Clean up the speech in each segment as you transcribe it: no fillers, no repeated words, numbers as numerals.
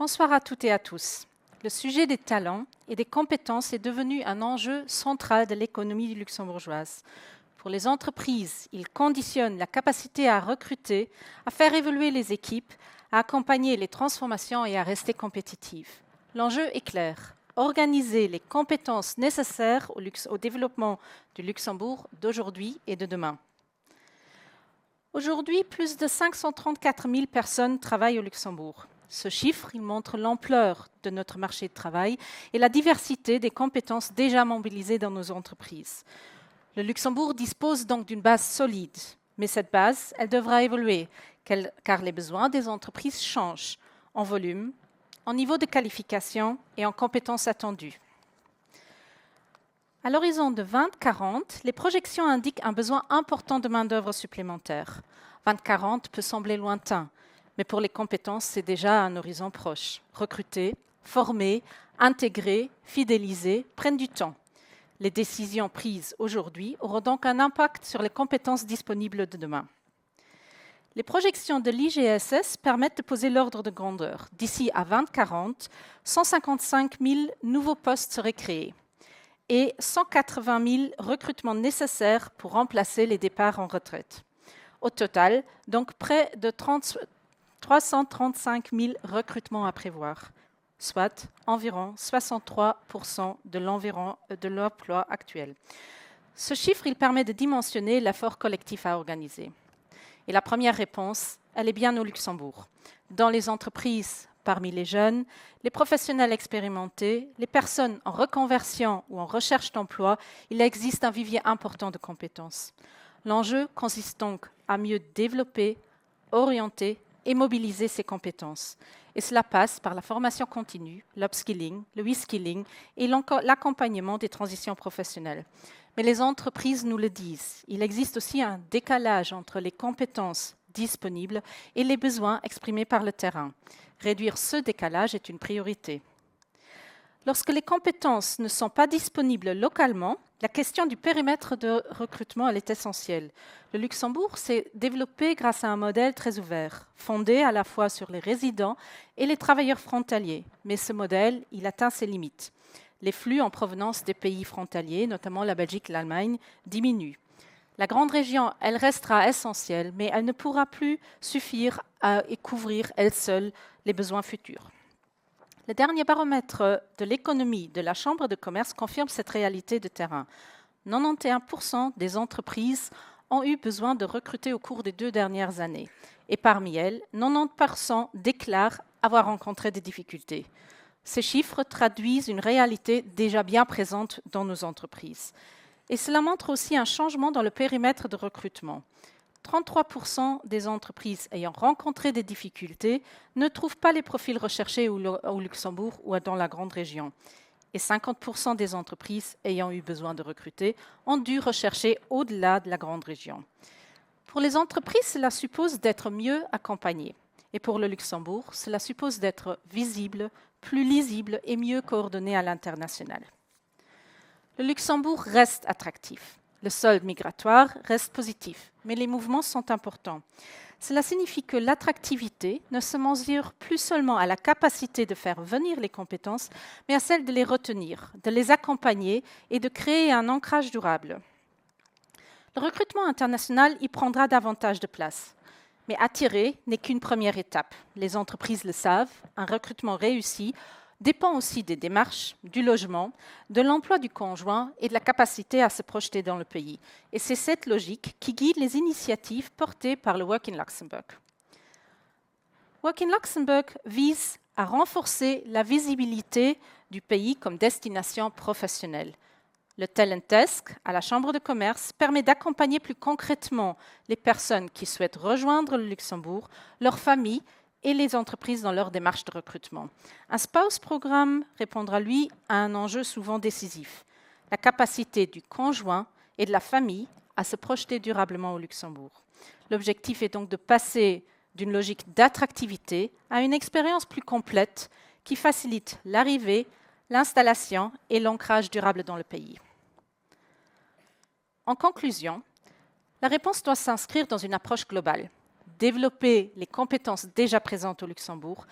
Bonsoir à toutes et à tous. Le sujet des talents et des compétences est devenu un enjeu central de l'économie luxembourgeoise. Pour les entreprises, il conditionne la capacité à recruter, à faire évoluer les équipes, à accompagner les transformations et à rester compétitives. L'enjeu est clair. Organiser les compétences nécessaires au développement du Luxembourg d'aujourd'hui et de demain. Aujourd'hui, plus de 534 000 personnes travaillent au Luxembourg. Ce chiffre, il montre l'ampleur de notre marché de travail et la diversité des compétences déjà mobilisées dans nos entreprises. Le Luxembourg dispose donc d'une base solide, mais cette base, elle devra évoluer, car les besoins des entreprises changent en volume, en niveau de qualification et en compétences attendues. À l'horizon de 2040, les projections indiquent un besoin important de main-d'œuvre supplémentaire. 2040 peut sembler lointain, mais pour les compétences, c'est déjà un horizon proche. Recruter, former, intégrer, fidéliser prennent du temps. Les décisions prises aujourd'hui auront donc un impact sur les compétences disponibles de demain. Les projections de l'IGSS permettent de poser l'ordre de grandeur. D'ici à 2040, 155 000 nouveaux postes seraient créés et 180 000 recrutements nécessaires pour remplacer les départs en retraite. Au total, donc près de 335 000 recrutements à prévoir, soit environ 63% de l'emploi actuel. Ce chiffre, il permet de dimensionner l'effort collectif à organiser. Et la première réponse, elle est bien au Luxembourg. Dans les entreprises, parmi les jeunes, les professionnels expérimentés, les personnes en reconversion ou en recherche d'emploi, il existe un vivier important de compétences. L'enjeu consiste donc à mieux développer, orienter et mobiliser ces compétences. Et cela passe par la formation continue, l'upskilling, le reskilling et l'accompagnement des transitions professionnelles. Mais les entreprises nous le disent, il existe aussi un décalage entre les compétences disponibles et les besoins exprimés par le terrain. Réduire ce décalage est une priorité. Lorsque les compétences ne sont pas disponibles localement, la question du périmètre de recrutement elle est essentielle. Le Luxembourg s'est développé grâce à un modèle très ouvert, fondé à la fois sur les résidents et les travailleurs frontaliers. Mais ce modèle, il atteint ses limites. Les flux en provenance des pays frontaliers, notamment la Belgique et l'Allemagne, diminuent. La grande région, elle restera essentielle, mais elle ne pourra plus suffire à couvrir elle seule les besoins futurs. Le dernier baromètre de l'économie de la Chambre de commerce confirme cette réalité de terrain. 91% des entreprises ont eu besoin de recruter au cours des 2 dernières années. Et parmi elles, 90% déclarent avoir rencontré des difficultés. Ces chiffres traduisent une réalité déjà bien présente dans nos entreprises. Et cela montre aussi un changement dans le périmètre de recrutement. 33% des entreprises ayant rencontré des difficultés ne trouvent pas les profils recherchés au Luxembourg ou dans la grande région. Et 50% des entreprises ayant eu besoin de recruter ont dû rechercher au-delà de la grande région. Pour les entreprises, cela suppose d'être mieux accompagnées. Et pour le Luxembourg, cela suppose d'être visible, plus lisible et mieux coordonné à l'international. Le Luxembourg reste attractif. Le solde migratoire reste positif, mais les mouvements sont importants. Cela signifie que l'attractivité ne se mesure plus seulement à la capacité de faire venir les compétences, mais à celle de les retenir, de les accompagner et de créer un ancrage durable. Le recrutement international y prendra davantage de place. Mais attirer n'est qu'une première étape. Les entreprises le savent, un recrutement réussi dépend aussi des démarches, du logement, de l'emploi du conjoint et de la capacité à se projeter dans le pays. Et c'est cette logique qui guide les initiatives portées par le Work in Luxembourg. Work in Luxembourg vise à renforcer la visibilité du pays comme destination professionnelle. Le Talent Desk à la Chambre de commerce permet d'accompagner plus concrètement les personnes qui souhaitent rejoindre le Luxembourg, leurs familles et les entreprises dans leur démarche de recrutement. Un spouse programme répondra, lui, à un enjeu souvent décisif, la capacité du conjoint et de la famille à se projeter durablement au Luxembourg. L'objectif est donc de passer d'une logique d'attractivité à une expérience plus complète qui facilite l'arrivée, l'installation et l'ancrage durable dans le pays. En conclusion, la réponse doit s'inscrire dans une approche globale. Développer les compétences déjà présentes au Luxembourg,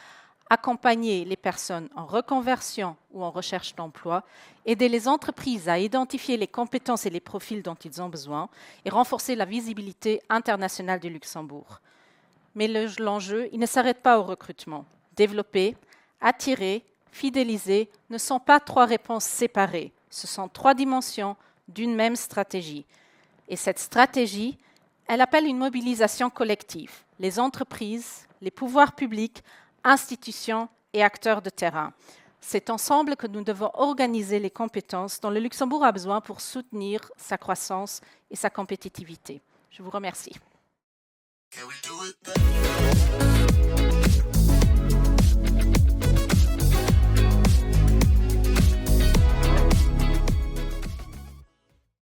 accompagner les personnes en reconversion ou en recherche d'emploi, aider les entreprises à identifier les compétences et les profils dont ils ont besoin et renforcer la visibilité internationale du Luxembourg. Mais l'enjeu, il ne s'arrête pas au recrutement. Développer, attirer, fidéliser ne sont pas trois réponses séparées. Ce sont trois dimensions d'une même stratégie. Et cette stratégie, elle appelle une mobilisation collective. Les entreprises, les pouvoirs publics, institutions et acteurs de terrain. C'est ensemble que nous devons organiser les compétences dont le Luxembourg a besoin pour soutenir sa croissance et sa compétitivité. Je vous remercie. Can we do it?